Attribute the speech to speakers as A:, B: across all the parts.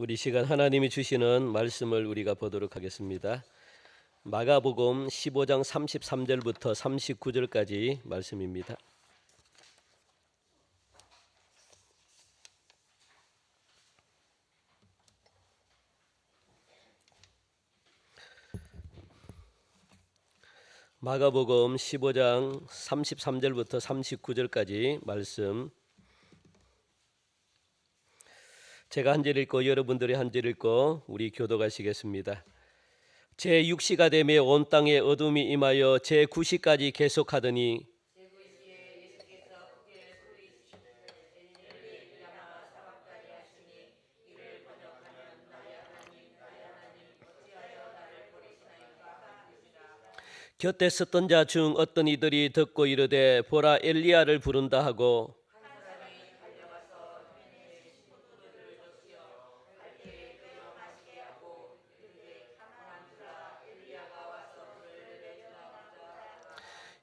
A: 우리 시간 하나님이 주시는 말씀을 우리가 보도록 하겠습니다. 마가복음 15장 33절부터 39절까지 말씀입니다. 마가복음 15장 33절부터 39절까지 말씀, 제가 한 절 읽고 여러분들이 한 절 읽고 우리 교도가시겠습니다. 제6시가 되매 온 땅에 어둠이 임하여 제9시까지 계속하더니 곁에 섰던 자 중 어떤 이들이 듣고 이르되 보라 엘리야를 부른다 하고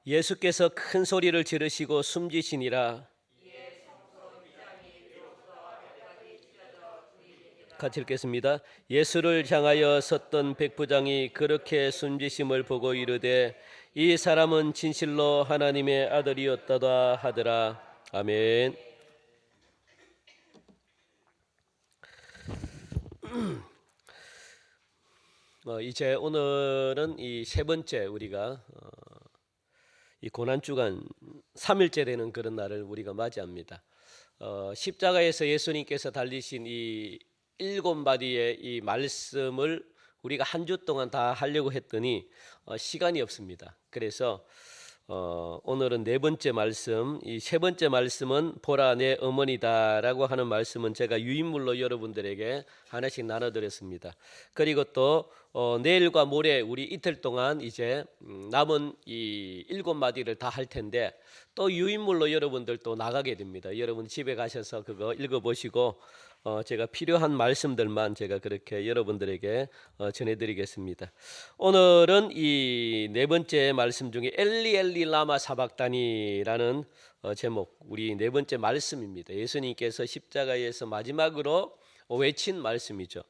A: 예수께서 큰 소리를 지르시고 숨지시니라. 같이 읽겠습니다. 예수를 향하여 섰던 백부장이 그렇게 숨지심을 보고 이르되 이 사람은 진실로 하나님의 아들이었다다 하더라. 아멘. 이제 오늘은 이 세 번째 우리가 이 고난주간 3일째 되는 그런 날을 우리가 맞이합니다. 십자가에서 예수님께서 달리신 이 7마디의 이 말씀을 우리가 한 주 동안 다 하려고 했더니 시간이 없습니다. 그래서 오늘은 네 번째 말씀, 이 세 번째 말씀은 보라 내 어머니다라고 하는 말씀은 제가 유인물로 여러분들에게 하나씩 나눠드렸습니다. 그리고 또 내일과 모레 우리 이틀 동안 이제 남은 이 7마디를 다 할 텐데 또 유인물로 여러분들 또 나가게 됩니다. 여러분 집에 가셔서 그거 읽어보시고 제가 필요한 말씀들만 제가 그렇게 여러분들에게 전해드리겠습니다. 오늘은 이 네 번째 말씀 중에 엘리 엘리 라마 사박다니라는 제목, 우리 네 번째 말씀입니다. 예수님께서 십자가에서 마지막으로 외친 말씀이죠.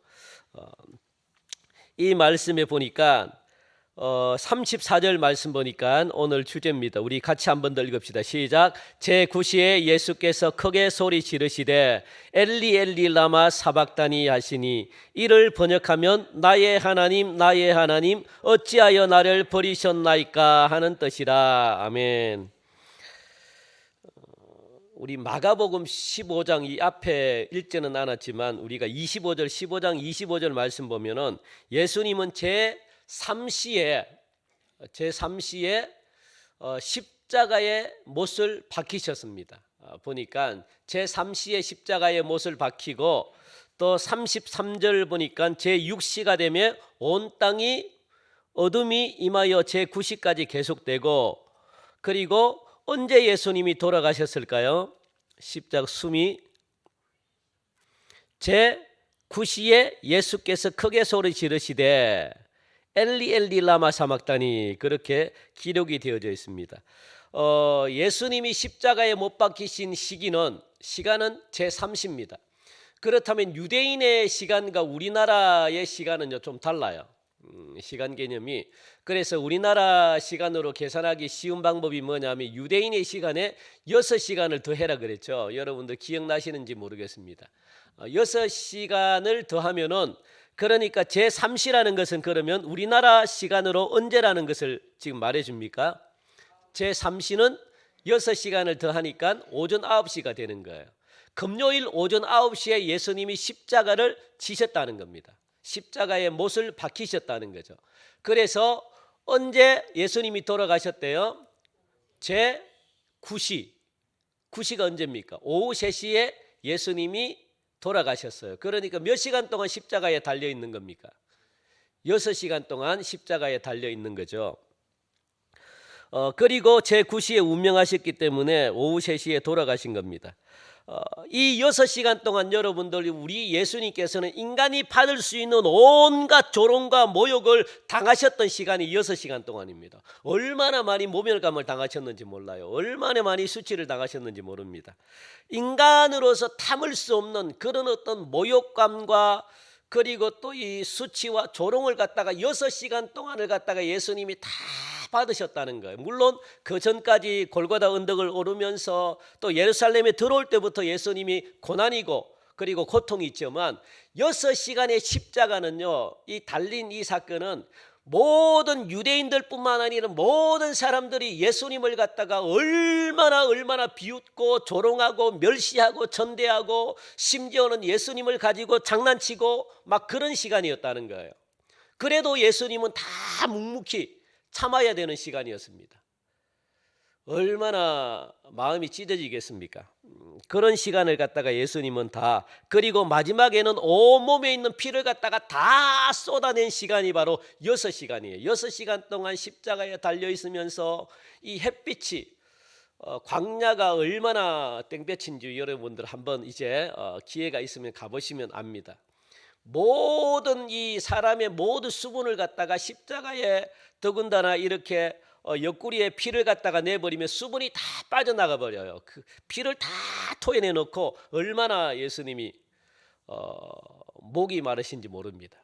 A: 이 말씀에 보니까 34절 말씀 보니까 오늘 주제입니다. 우리 같이 한 번 더 읽읍시다. 시작. 제9시에 예수께서 크게 소리 지르시되 엘리 엘리 라마 사박다니 하시니 이를 번역하면 나의 하나님 나의 하나님 어찌하여 나를 버리셨나이까 하는 뜻이라. 아멘. 우리 마가복음 15장 이 앞에 읽지는 않았지만 우리가 15절 15장 25절 말씀 보면은 예수님은 제3시에 십자가의 못을 박히셨습니다. 보니까 제3시에 십자가의 못을 박히고 또 33절 보니까 제6시가 되면 온 땅이 어둠이 임하여 제9시까지 계속되고, 그리고 언제 예수님이 돌아가셨을까요? 십자가 숨이 제9시에 예수께서 크게 소리 지르시되 엘리 엘리 라마 사박다니 그렇게 기록이 되어져 있습니다. 예수님이 십자가에 못 박히신 시간은 제3시입니다. 그렇다면 유대인의 시간과 우리나라의 시간은 좀 달라요. 시간 개념이. 그래서 우리나라 시간으로 계산하기 쉬운 방법이 뭐냐면 유대인의 시간에 6시간을 더해라 그랬죠. 여러분들 기억나시는지 모르겠습니다. 6시간을 더하면은 그러니까 제3시라는 것은 그러면 우리나라 시간으로 언제라는 것을 지금 말해줍니까? 제3시는 6시간을 더하니까 오전 9시가 되는 거예요. 금요일 오전 9시에 예수님이 십자가를 지셨다는 겁니다. 십자가에 못을 박히셨다는 거죠. 그래서 언제 예수님이 돌아가셨대요? 제9시. 9시가 언제입니까? 오후 3시에 예수님이 돌아가셨어요. 그러니까 몇 시간 동안 십자가에 달려 있는 겁니까? 6시간 동안 십자가에 달려 있는 거죠. 그리고 제9시에 운명하셨기 때문에 오후 3시에 돌아가신 겁니다. 이 6시간 동안 여러분들 우리 예수님께서는 인간이 받을 수 있는 온갖 조롱과 모욕을 당하셨던 시간이 6시간 동안입니다. 얼마나 많이 모멸감을 당하셨는지 몰라요. 얼마나 많이 수치를 당하셨는지 모릅니다. 인간으로서 참을 수 없는 그런 어떤 모욕감과 그리고 또 이 수치와 조롱을 갖다가 6시간 동안을 갖다가 예수님이 다 받으셨다는 거예요. 물론 그 전까지 골고다 언덕을 오르면서 또 예루살렘에 들어올 때부터 예수님이 고난이고 그리고 고통이 있지만 6시간의 십자가는요, 이 달린 이 사건은 모든 유대인들뿐만 아니라 모든 사람들이 예수님을 갖다가 얼마나 비웃고 조롱하고 멸시하고 전대하고 심지어는 예수님을 가지고 장난치고 막 그런 시간이었다는 거예요. 그래도 예수님은 다 묵묵히 참아야 되는 시간이었습니다. 얼마나 마음이 찢어지겠습니까? 그런 시간을 갖다가 예수님은 다, 그리고 마지막에는 온몸에 있는 피를 갖다가 다 쏟아낸 시간이 바로 6시간이에요. 6시간 동안 십자가에 달려 있으면서 이 햇빛이 광야가 얼마나 땡볕인지 여러분들 한번 이제 기회가 있으면 가보시면 압니다. 모든 이 사람의 모든 수분을 갖다가 십자가에 더군다나 이렇게 옆구리에 피를 갖다가 내버리면 수분이 다 빠져나가 버려요. 그 피를 다 토해내 놓고 얼마나 예수님이 목이 마르신지 모릅니다.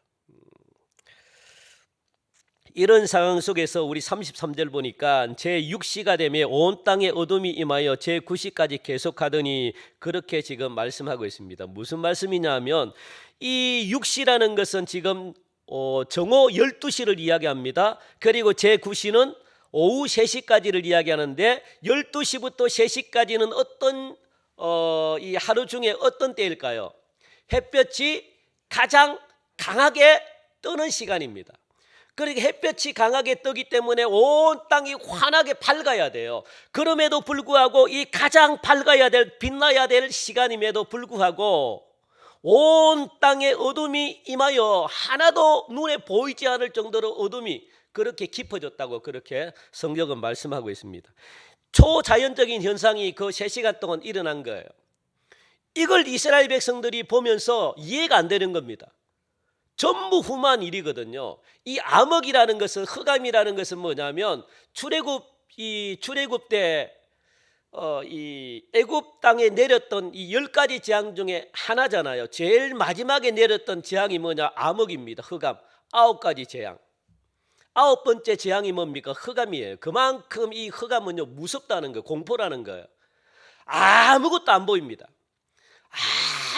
A: 이런 상황 속에서 우리 33절 보니까 제6시가 되며 온 땅에 어둠이 임하여 제9시까지 계속하더니 그렇게 지금 말씀하고 있습니다. 무슨 말씀이냐면 이 6시라는 것은 지금 정오 12시를 이야기합니다. 그리고 제9시는 오후 3시까지를 이야기하는데 12시부터 3시까지는 어떤 이 하루 중에 어떤 때일까요? 햇볕이 가장 강하게 뜨는 시간입니다. 그러니까 햇볕이 강하게 뜨기 때문에 온 땅이 환하게 밝아야 돼요. 그럼에도 불구하고 이 가장 밝아야 될, 빛나야 될 시간임에도 불구하고 온 땅에 어둠이 임하여 하나도 눈에 보이지 않을 정도로 어둠이 그렇게 깊어졌다고 그렇게 성경은 말씀하고 있습니다. 초자연적인 현상이 그 3시간 동안 일어난 거예요. 이걸 이스라엘 백성들이 보면서 이해가 안 되는 겁니다. 전부 hum한 일이거든요. 이 암흑이라는 것은, 흑암이라는 것은 뭐냐면 출애굽 때 이 애굽 땅에 내렸던 이 10가지 재앙 중에 하나잖아요. 제일 마지막에 내렸던 재앙이 뭐냐? 암흑입니다. 흑암. 9가지 재앙. 9번째 재앙이 뭡니까? 흑암이에요. 그만큼 이 흑암은요 무섭다는 거예요. 공포라는 거예요. 아무것도 안 보입니다.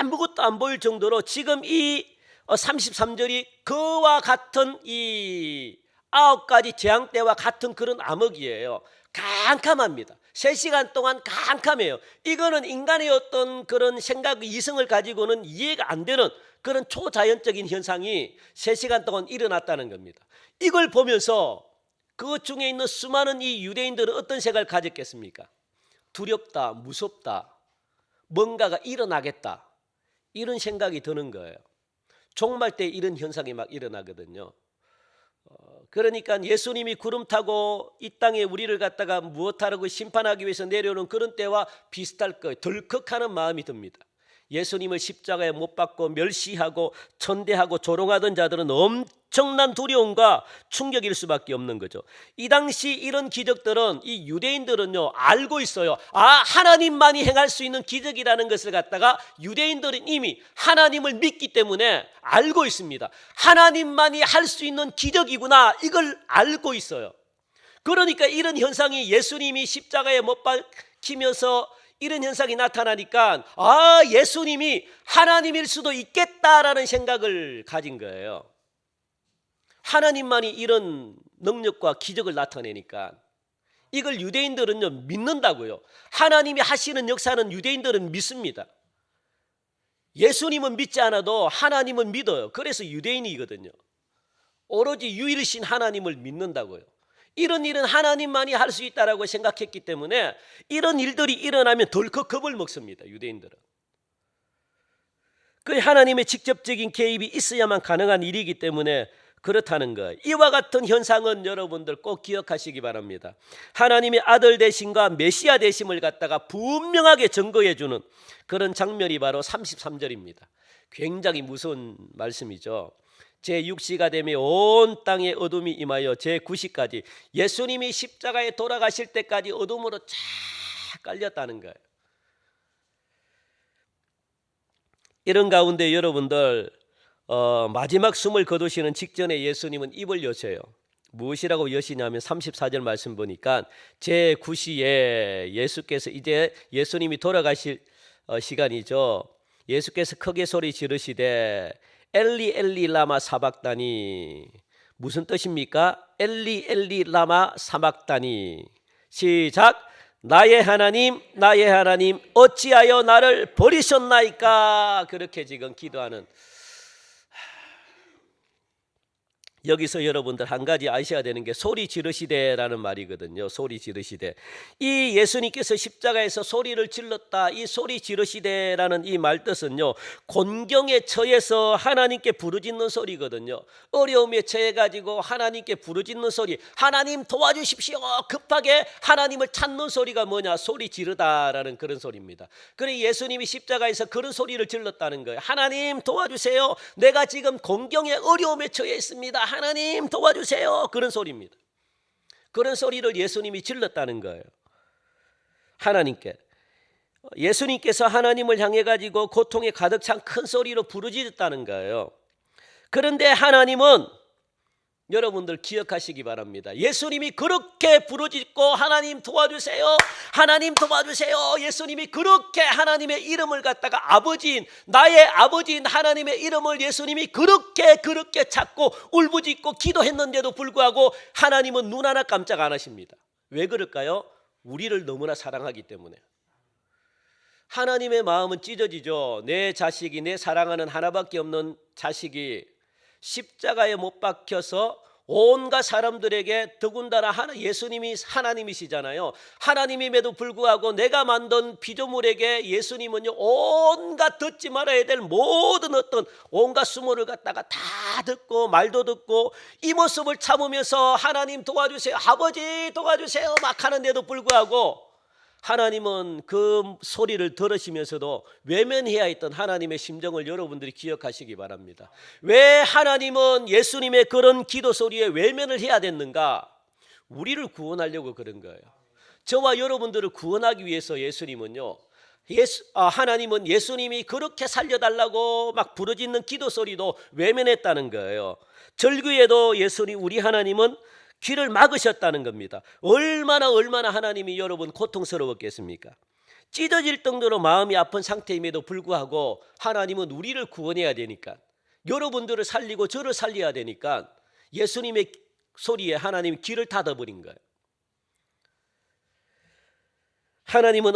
A: 아무것도 안 보일 정도로 지금 이 33절이 그와 같은 이 9가지 재앙 때와 같은 그런 암흑이에요. 캄캄합니다. 3시간 동안 캄캄해요. 이거는 인간의 어떤 그런 생각, 이성을 가지고는 이해가 안 되는 그런 초자연적인 현상이 3시간 동안 일어났다는 겁니다. 이걸 보면서 그 중에 있는 수많은 이 유대인들은 어떤 생각을 가졌겠습니까? 두렵다, 무섭다, 뭔가가 일어나겠다, 이런 생각이 드는 거예요. 종말 때 이런 현상이 막 일어나거든요. 그러니까 예수님이 구름 타고 이 땅에 우리를 갖다가 무엇하라고 심판하기 위해서 내려오는 그런 때와 비슷할 거예요. 덜컥하는 마음이 듭니다. 예수님을 십자가에 못 박고 멸시하고 천대하고 조롱하던 자들은 엄청난 두려움과 충격일 수밖에 없는 거죠. 이 당시 이런 기적들은 이 유대인들은요 알고 있어요. 하나님만이 행할 수 있는 기적이라는 것을 갖다가 유대인들은 이미 하나님을 믿기 때문에 알고 있습니다. 하나님만이 할 수 있는 기적이구나, 이걸 알고 있어요. 그러니까 이런 현상이 예수님이 십자가에 못 박히면서 이런 현상이 나타나니까 예수님이 하나님일 수도 있겠다라는 생각을 가진 거예요. 하나님만이 이런 능력과 기적을 나타내니까 이걸 유대인들은요 믿는다고요. 하나님이 하시는 역사는 유대인들은 믿습니다. 예수님은 믿지 않아도 하나님은 믿어요. 그래서 유대인이거든요. 오로지 유일신 하나님을 믿는다고요. 이런 일은 하나님만이 할 수 있다라고 생각했기 때문에 이런 일들이 일어나면 덜컥 겁을 먹습니다. 유대인들은. 그 하나님의 직접적인 개입이 있어야만 가능한 일이기 때문에 그렇다는 거예요. 이와 같은 현상은 여러분들 꼭 기억하시기 바랍니다. 하나님의 아들 되심과 메시아 되심을 갖다가 분명하게 증거해 주는 그런 장면이 바로 33절입니다. 굉장히 무서운 말씀이죠. 제6시가 되며 온 땅에 어둠이 임하여 제9시까지 예수님이 십자가에 돌아가실 때까지 어둠으로 쫙 깔렸다는 거예요. 이런 가운데 여러분들 마지막 숨을 거두시는 직전에 예수님은 입을 여셔요. 무엇이라고 여시냐면 34절 말씀 보니까 제9시에 예수께서 이제 예수님이 돌아가실 시간이죠. 예수께서 크게 소리 지르시되 엘리 엘리 라마 사박다니. 무슨 뜻입니까? 엘리 엘리 라마 사박다니. 시작. 나의 하나님 나의 하나님 어찌하여 나를 버리셨나이까. 그렇게 지금 기도하는, 여기서 여러분들 한 가지 아셔야 되는 게 소리 지르시되라는 말이거든요. 소리 지르시되. 이 예수님께서 십자가에서 소리를 질렀다. 이 소리 지르시되라는 이 말 뜻은요, 곤경에 처해서 하나님께 부르짖는 소리거든요. 어려움에 처해가지고 하나님께 부르짖는 소리, 하나님 도와주십시오. 급하게 하나님을 찾는 소리가 뭐냐? 소리 지르다라는 그런 소리입니다. 그래 예수님이 십자가에서 그런 소리를 질렀다는 거예요. 하나님 도와주세요. 내가 지금 곤경에 어려움에 처해 있습니다. 하나님 도와주세요. 그런 소리입니다. 그런 소리를 예수님이 질렀다는 거예요. 하나님께. 예수님께서 하나님을 향해 가지고 고통에 가득 찬 큰 소리로 부르짖었다는 거예요. 그런데 하나님은 여러분들 기억하시기 바랍니다. 예수님이 그렇게 부르짖고 하나님 도와주세요, 하나님 도와주세요, 예수님이 그렇게 하나님의 이름을 갖다가 아버지인, 나의 아버지인 하나님의 이름을 예수님이 그렇게 찾고 울부짖고 기도했는데도 불구하고 하나님은 눈 하나 깜짝 안 하십니다. 왜 그럴까요? 우리를 너무나 사랑하기 때문에. 하나님의 마음은 찢어지죠. 내 자식이, 내 사랑하는 하나밖에 없는 자식이 십자가에 못 박혀서 온갖 사람들에게, 더군다나 예수님이 하나님이시잖아요. 하나님임에도 불구하고 내가 만든 피조물에게 예수님은요, 온갖 듣지 말아야 될 모든 어떤 온갖 수모를 갖다가 다 듣고 말도 듣고 이 모습을 참으면서 하나님 도와주세요, 아버지 도와주세요 막 하는데도 불구하고 하나님은 그 소리를 들으시면서도 외면해야 했던 하나님의 심정을 여러분들이 기억하시기 바랍니다. 왜 하나님은 예수님의 그런 기도 소리에 외면을 해야 됐는가? 우리를 구원하려고 그런 거예요. 저와 여러분들을 구원하기 위해서 예수님은요, 하나님은 예수님이 그렇게 살려달라고 막 부르짖는 기도 소리도 외면했다는 거예요. 절규에도 예수님, 우리 하나님은 귀를 막으셨다는 겁니다. 얼마나 하나님이 여러분 고통스러웠겠습니까? 찢어질 정도로 마음이 아픈 상태임에도 불구하고 하나님은 우리를 구원해야 되니까, 여러분들을 살리고 저를 살려야 되니까 예수님의 소리에 하나님이 귀를 닫아버린 거예요. 하나님은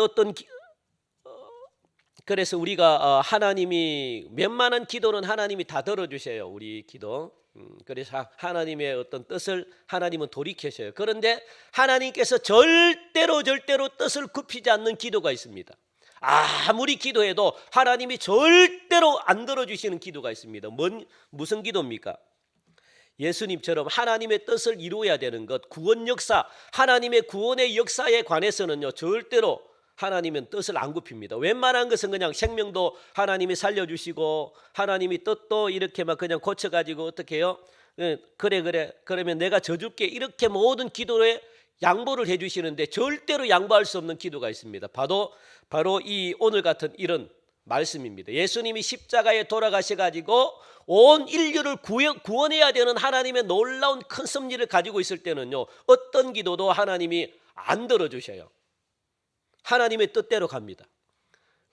A: 그래서 우리가 하나님이 웬만한 기도는 하나님이 다 들어주셔요. 우리 기도. 그래서 하나님의 어떤 뜻을 하나님은 돌이키셔요. 그런데 하나님께서 절대로 뜻을 굽히지 않는 기도가 있습니다. 아무리 기도해도 하나님이 절대로 안 들어주시는 기도가 있습니다. 무슨 기도입니까? 예수님처럼 하나님의 뜻을 이루어야 되는 것, 구원 역사, 하나님의 구원의 역사에 관해서는요, 절대로 하나님은 뜻을 안 굽힙니다. 웬만한 것은 그냥 생명도 하나님이 살려주시고 하나님이 뜻도 이렇게 막 그냥 고쳐가지고 어떻게 해요? 그래 그러면 내가 져줄게, 이렇게 모든 기도에 양보를 해주시는데 절대로 양보할 수 없는 기도가 있습니다. 바로 이 오늘 같은 이런 말씀입니다. 예수님이 십자가에 돌아가셔가지고 온 인류를 구원해야 되는 하나님의 놀라운 큰 섭리를 가지고 있을 때는요, 어떤 기도도 하나님이 안 들어주셔요. 하나님의 뜻대로 갑니다.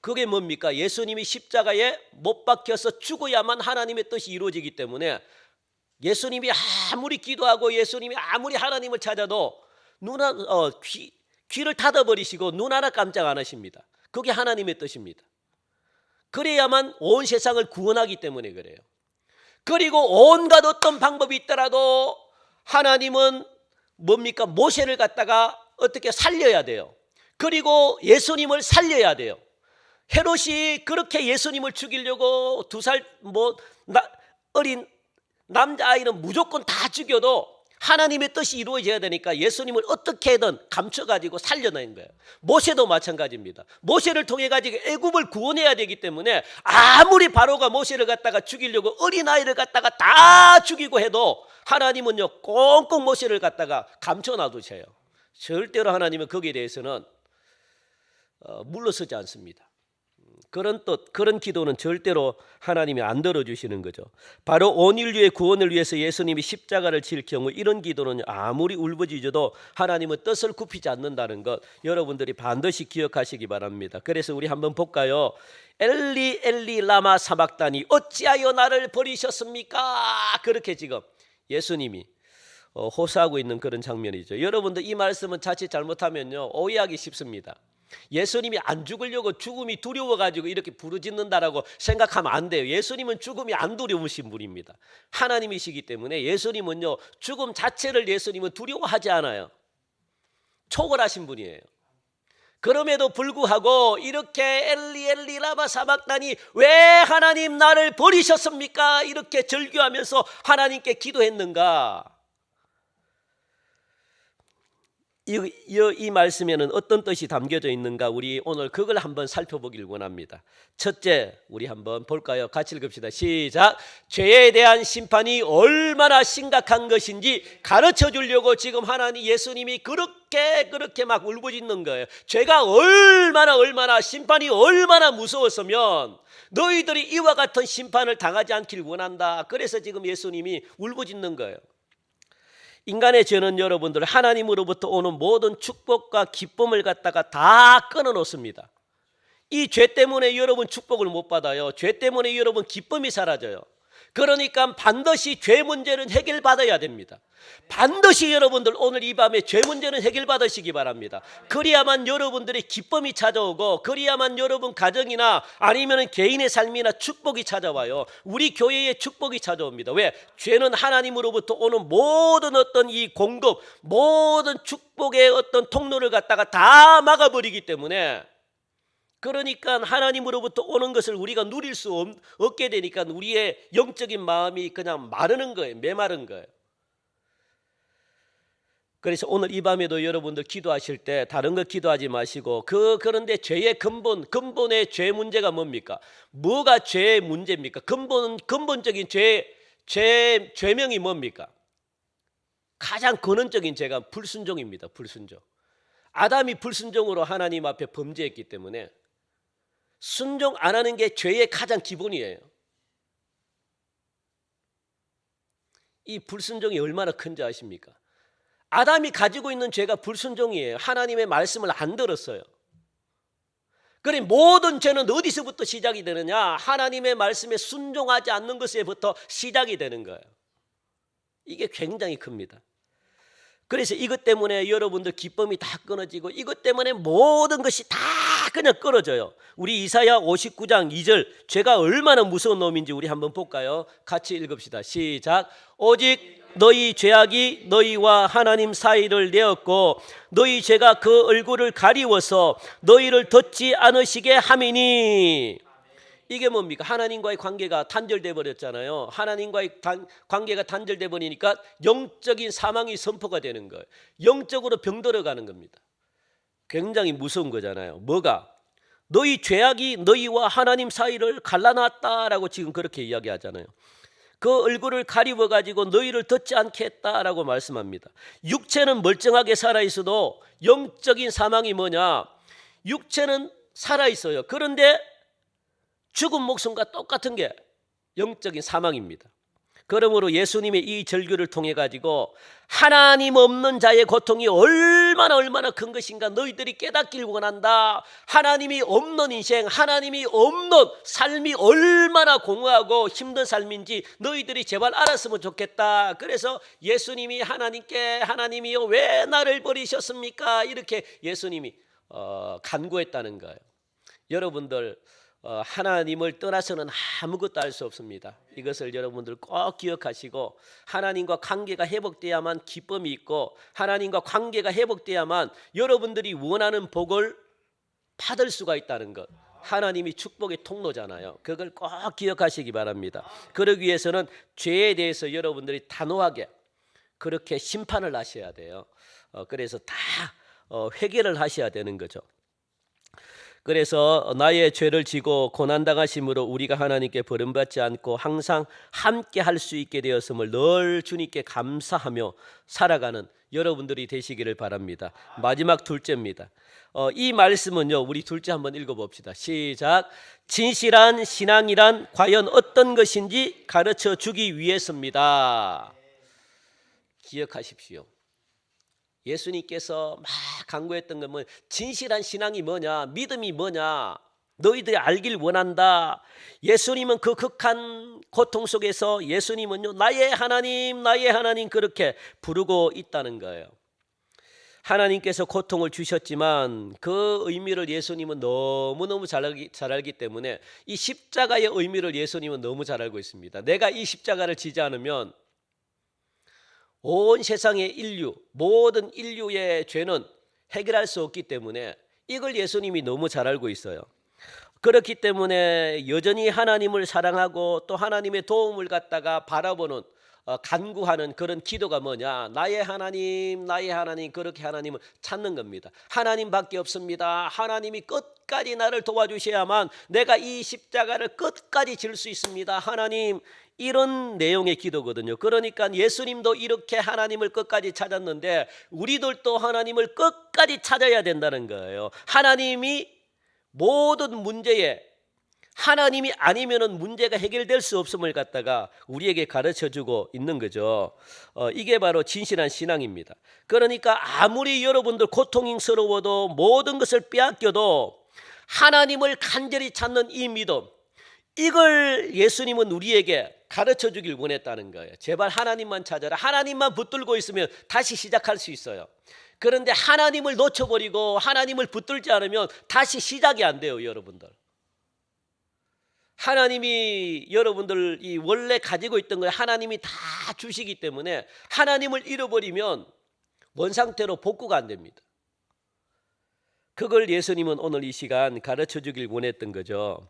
A: 그게 뭡니까? 예수님이 십자가에 못 박혀서 죽어야만 하나님의 뜻이 이루어지기 때문에 예수님이 아무리 기도하고 예수님이 아무리 하나님을 찾아도 귀를 닫아버리시고 눈 하나 깜짝 안 하십니다. 그게 하나님의 뜻입니다. 그래야만 온 세상을 구원하기 때문에 그래요. 그리고 온갖 어떤 방법이 있더라도 하나님은 뭡니까? 모세를 갖다가 어떻게 살려야 돼요. 그리고 예수님을 살려야 돼요. 헤롯이 그렇게 예수님을 죽이려고 2살 어린 남자아이는 무조건 다 죽여도 하나님의 뜻이 이루어져야 되니까 예수님을 어떻게든 감춰가지고 살려낸 거예요. 모세도 마찬가지입니다. 모세를 통해 가지고 애굽을 구원해야 되기 때문에 아무리 바로가 모세를 갖다가 죽이려고 어린아이를 갖다가 다 죽이고 해도 하나님은요 꽁꽁 모세를 갖다가 감춰놔두셔요. 절대로 하나님은 거기에 대해서는 물러서지 않습니다. 그런 뜻, 그런 기도는 절대로 하나님이 안 들어주시는 거죠. 바로 온 인류의 구원을 위해서 예수님이 십자가를 질 경우 이런 기도는 아무리 울부짖어도 하나님은 뜻을 굽히지 않는다는 것 여러분들이 반드시 기억하시기 바랍니다. 그래서 우리 한번 볼까요? 엘리 엘리 라마 사박다니 어찌하여 나를 버리셨습니까? 그렇게 지금 예수님이 호소하고 있는 그런 장면이죠. 여러분들 이 말씀은 자칫 잘못하면요 오해하기 쉽습니다. 예수님이 안 죽으려고 죽음이 두려워가지고 이렇게 부르짖는다라고 생각하면 안 돼요. 예수님은 죽음이 안 두려우신 분입니다. 하나님이시기 때문에 예수님은요 죽음 자체를 예수님은 두려워하지 않아요. 초월하신 분이에요. 그럼에도 불구하고 이렇게 엘리 엘리 라마 사박다니 왜 하나님 나를 버리셨습니까? 이렇게 절규하면서 하나님께 기도했는가? 이 말씀에는 어떤 뜻이 담겨져 있는가 우리 오늘 그걸 한번 살펴보길 원합니다. 첫째 우리 한번 볼까요? 같이 읽읍시다. 시작. 죄에 대한 심판이 얼마나 심각한 것인지 가르쳐 주려고 지금 하나님 예수님이 그렇게 막 울부짖는 거예요. 죄가 얼마나 심판이 얼마나 무서웠으면 너희들이 이와 같은 심판을 당하지 않길 원한다. 그래서 지금 예수님이 울부짖는 거예요. 인간의 죄는 여러분들 하나님으로부터 오는 모든 축복과 기쁨을 갖다가 다 끊어놓습니다. 이 죄 때문에 여러분 축복을 못 받아요. 죄 때문에 여러분 기쁨이 사라져요. 그러니까 반드시 죄 문제는 해결받아야 됩니다. 반드시 여러분들 오늘 이 밤에 죄 문제는 해결받으시기 바랍니다. 그래야만 여러분들의 기쁨이 찾아오고 그래야만 여러분 가정이나 아니면 개인의 삶이나 축복이 찾아와요. 우리 교회에 축복이 찾아옵니다. 왜? 죄는 하나님으로부터 오는 모든 어떤 이 공급, 모든 축복의 어떤 통로를 갖다가 다 막아버리기 때문에 그러니까 하나님으로부터 오는 것을 우리가 누릴 수 없게 되니까 우리의 영적인 마음이 그냥 마르는 거예요. 메마른 거예요. 그래서 오늘 이 밤에도 여러분들 기도하실 때 다른 거 기도하지 마시고 그런데 죄의 근본의 죄 문제가 뭡니까? 뭐가 죄의 문제입니까? 근본적인 죄명이 뭡니까? 가장 근원적인 죄가 불순종입니다. 불순종. 아담이 불순종으로 하나님 앞에 범죄했기 때문에 순종 안 하는 게 죄의 가장 기본이에요. 이 불순종이 얼마나 큰지 아십니까? 아담이 가지고 있는 죄가 불순종이에요. 하나님의 말씀을 안 들었어요. 그래 모든 죄는 어디서부터 시작이 되느냐? 하나님의 말씀에 순종하지 않는 것에부터 시작이 되는 거예요. 이게 굉장히 큽니다. 그래서 이것 때문에 여러분들 기쁨이 다 끊어지고 이것 때문에 모든 것이 다 그냥 끊어져요. 우리 이사야 59장 2절 죄가 얼마나 무서운 놈인지 우리 한번 볼까요? 같이 읽읍시다. 시작. 오직 너희 죄악이 너희와 하나님 사이를 내었고 너희 죄가 그 얼굴을 가리워서 너희를 덮지 않으시게 함이니. 이게 뭡니까? 하나님과의 관계가 단절돼 버렸잖아요. 하나님과의 관계가 단절돼 버리니까 영적인 사망이 선포가 되는 거예요. 영적으로 병들어 가는 겁니다. 굉장히 무서운 거잖아요. 뭐가? 너희 죄악이 너희와 하나님 사이를 갈라놨다라고 지금 그렇게 이야기하잖아요. 그 얼굴을 가리워 가지고 너희를 덮지 않게 했다라고 말씀합니다. 육체는 멀쩡하게 살아 있어도 영적인 사망이 뭐냐? 육체는 살아 있어요. 그런데 죽은 목숨과 똑같은 게 영적인 사망입니다. 그러므로 예수님의 이 절규를 통해 가지고 하나님 없는 자의 고통이 얼마나 큰 것인가 너희들이 깨닫길 원한다. 하나님이 없는 인생, 하나님이 없는 삶이 얼마나 공허하고 힘든 삶인지 너희들이 제발 알았으면 좋겠다. 그래서 예수님이 하나님께 하나님이여 왜 나를 버리셨습니까? 이렇게 예수님이 간구했다는 거예요. 여러분들 하나님을 떠나서는 아무것도 할 수 없습니다. 이것을 여러분들 꼭 기억하시고 하나님과 관계가 회복돼야만 기쁨이 있고 하나님과 관계가 회복돼야만 여러분들이 원하는 복을 받을 수가 있다는 것. 하나님이 축복의 통로잖아요. 그걸 꼭 기억하시기 바랍니다. 그러기 위해서는 죄에 대해서 여러분들이 단호하게 그렇게 심판을 하셔야 돼요. 그래서 다 회개를 하셔야 되는 거죠. 그래서 나의 죄를 지고 고난당하심으로 우리가 하나님께 버림받지 않고 항상 함께 할 수 있게 되었음을 늘 주님께 감사하며 살아가는 여러분들이 되시기를 바랍니다. 마지막 둘째입니다. 이 말씀은요, 우리 둘째 한번 읽어봅시다. 시작. 진실한 신앙이란 과연 어떤 것인지 가르쳐 주기 위해서입니다. 기억하십시오. 예수님께서 막 강구했던 건 뭐 진실한 신앙이 뭐냐, 믿음이 뭐냐, 너희들이 알길 원한다. 예수님은 그 극한 고통 속에서 예수님은요, 나의 하나님 그렇게 부르고 있다는 거예요. 하나님께서 고통을 주셨지만 그 의미를 예수님은 너무너무 잘 알기 때문에 이 십자가의 의미를 예수님은 너무 잘 알고 있습니다. 내가 이 십자가를 지지 않으면 온 세상의 인류, 모든 인류의 죄는 해결할 수 없기 때문에 이걸 예수님이 너무 잘 알고 있어요. 그렇기 때문에 여전히 하나님을 사랑하고 또 하나님의 도움을 갖다가 바라보는 간구하는 그런 기도가 뭐냐, 나의 하나님 그렇게 하나님을 찾는 겁니다. 하나님밖에 없습니다. 하나님이 끝까지 나를 도와주셔야만 내가 이 십자가를 끝까지 질 수 있습니다. 하나님, 이런 내용의 기도거든요. 그러니까 예수님도 이렇게 하나님을 끝까지 찾았는데 우리들도 하나님을 끝까지 찾아야 된다는 거예요. 하나님이 모든 문제에 하나님이 아니면은 문제가 해결될 수 없음을 갖다가 우리에게 가르쳐주고 있는 거죠. 이게 바로 진실한 신앙입니다. 그러니까 아무리 여러분들 고통스러워도 모든 것을 빼앗겨도 하나님을 간절히 찾는 이 믿음, 이걸 예수님은 우리에게 가르쳐 주길 원했다는 거예요. 제발 하나님만 찾아라. 하나님만 붙들고 있으면 다시 시작할 수 있어요. 그런데 하나님을 놓쳐버리고 하나님을 붙들지 않으면 다시 시작이 안 돼요, 여러분들. 하나님이 여러분들이 원래 가지고 있던 걸 하나님이 다 주시기 때문에 하나님을 잃어버리면 원상태로 복구가 안 됩니다. 그걸 예수님은 오늘 이 시간 가르쳐 주길 원했던 거죠.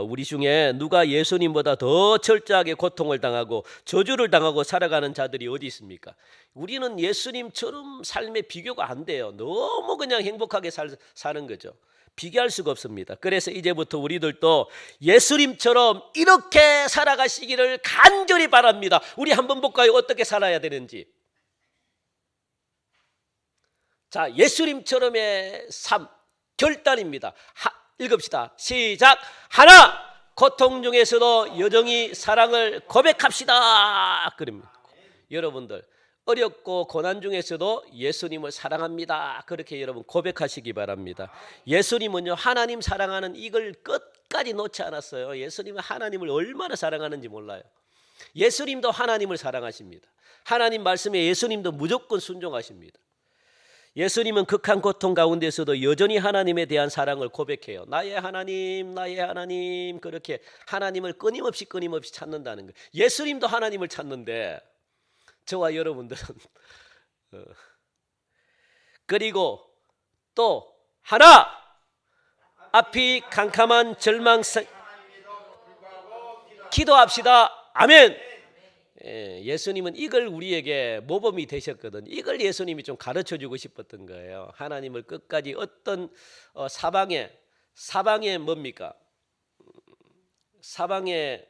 A: 우리 중에 누가 예수님보다 더 철저하게 고통을 당하고 저주를 당하고 살아가는 자들이 어디 있습니까? 우리는 예수님처럼 삶에 비교가 안 돼요. 너무 그냥 행복하게 사는 거죠. 비교할 수가 없습니다. 그래서 이제부터 우리들도 예수님처럼 이렇게 살아가시기를 간절히 바랍니다. 우리 한번 볼까요? 어떻게 살아야 되는지. 자, 예수님처럼의 삶 결단입니다. 읽읍시다. 시작. 하나, 고통 중에서도 여전히 사랑을 고백합시다. 그럽니다. 여러분들 어렵고 고난 중에서도 예수님을 사랑합니다. 그렇게 여러분 고백하시기 바랍니다. 예수님은요, 하나님 사랑하는 이걸 끝까지 놓지 않았어요. 예수님은 하나님을 얼마나 사랑하는지 몰라요. 예수님도 하나님을 사랑하십니다. 하나님 말씀에 예수님도 무조건 순종하십니다. 예수님은 극한 고통 가운데서도 여전히 하나님에 대한 사랑을 고백해요. 나의 하나님 그렇게 하나님을 끊임없이 찾는다는 거예요. 예수님도 하나님을 찾는데 저와 여러분들은 그리고 또 하나, 앞이 캄캄한 절망성, 기도합시다. 아멘. 예수님은 이걸 우리에게 모범이 되셨거든. 이걸 예수님이 좀 가르쳐주고 싶었던 거예요. 하나님을 끝까지 어떤 사방에 뭡니까? 사방에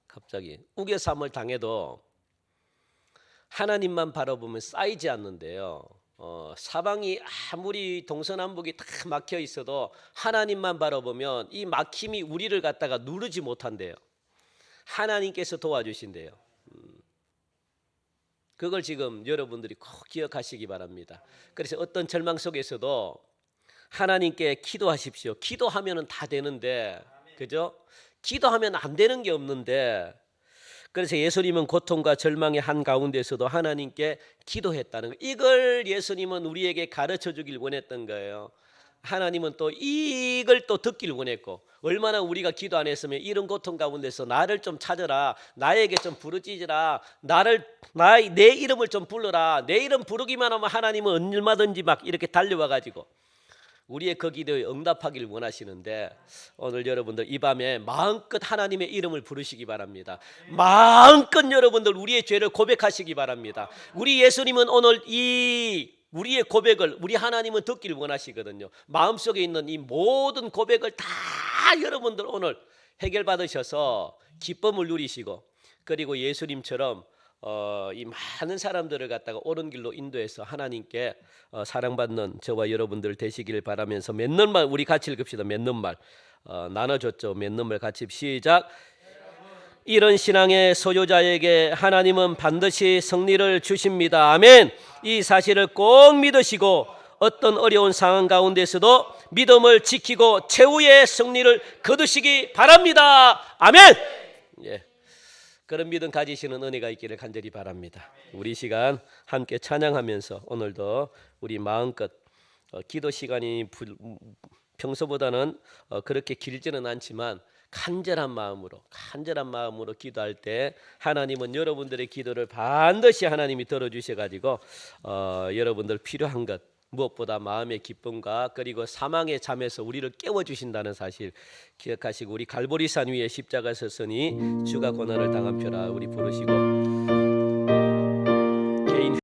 A: 갑자기 우겨쌈을 당해도 하나님만 바라보면 쌓이지 않는데요. 사방이 아무리 동서남북이 다 막혀 있어도 하나님만 바라보면 이 막힘이 우리를 갖다가 누르지 못한대요. 하나님께서 도와주신대요. 그걸 지금 여러분들이 꼭 기억하시기 바랍니다. 그래서 어떤 절망 속에서도 하나님께 기도하십시오. 기도하면은 다 되는데, 그죠? 기도하면 안 되는 게 없는데, 그래서 예수님은 고통과 절망의 한가운데서도 하나님께 기도했다는 거. 이걸 예수님은 우리에게 가르쳐 주길 원했던 거예요. 하나님은 또 이걸 또 듣길 원했고, 얼마나 우리가 기도 안 했으면 이런 고통 가운데서 나를 좀 찾아라, 나에게 좀 부르짖으라, 내 이름을 좀 불러라. 내 이름 부르기만 하면 하나님은 얼마든지 막 이렇게 달려와 가지고 우리의 그 기도에 응답하기를 원하시는데, 오늘 여러분들 이 밤에 마음껏 하나님의 이름을 부르시기 바랍니다. 마음껏 여러분들 우리의 죄를 고백하시기 바랍니다. 우리 예수님은 오늘 이 우리의 고백을 우리 하나님은 듣기를 원하시거든요. 마음속에 있는 이 모든 고백을 다 여러분들 오늘 해결받으셔서 기쁨을 누리시고, 그리고 예수님처럼 이 많은 사람들을 갖다가 옳은 길로 인도해서 하나님께 사랑받는 저와 여러분들 되시기를 바라면서 맺는 말 우리 같이 읽읍시다. 맺는 말 나눠줬죠. 맺는 말 같이 시작. 이런 신앙의 소유자에게 하나님은 반드시 승리를 주십니다. 아멘. 이 사실을 꼭 믿으시고 어떤 어려운 상황 가운데서도 믿음을 지키고 최후의 승리를 거두시기 바랍니다. 아멘. 예. 그런 믿음 가지시는 은혜가 있기를 간절히 바랍니다. 우리 시간 함께 찬양하면서 오늘도 우리 마음껏 기도 시간이 평소보다는 그렇게 길지는 않지만 간절한 마음으로 기도할 때 하나님은 여러분들의 기도를 반드시 하나님이 들어주셔가지고 여러분들 필요한 것 무엇보다 마음의 기쁨과 그리고 사망의 잠에서 우리를 깨워주신다는 사실 기억하시고, 우리 갈보리산 위에 십자가 섰으니 주가 고난을 당한 표라 우리 부르시고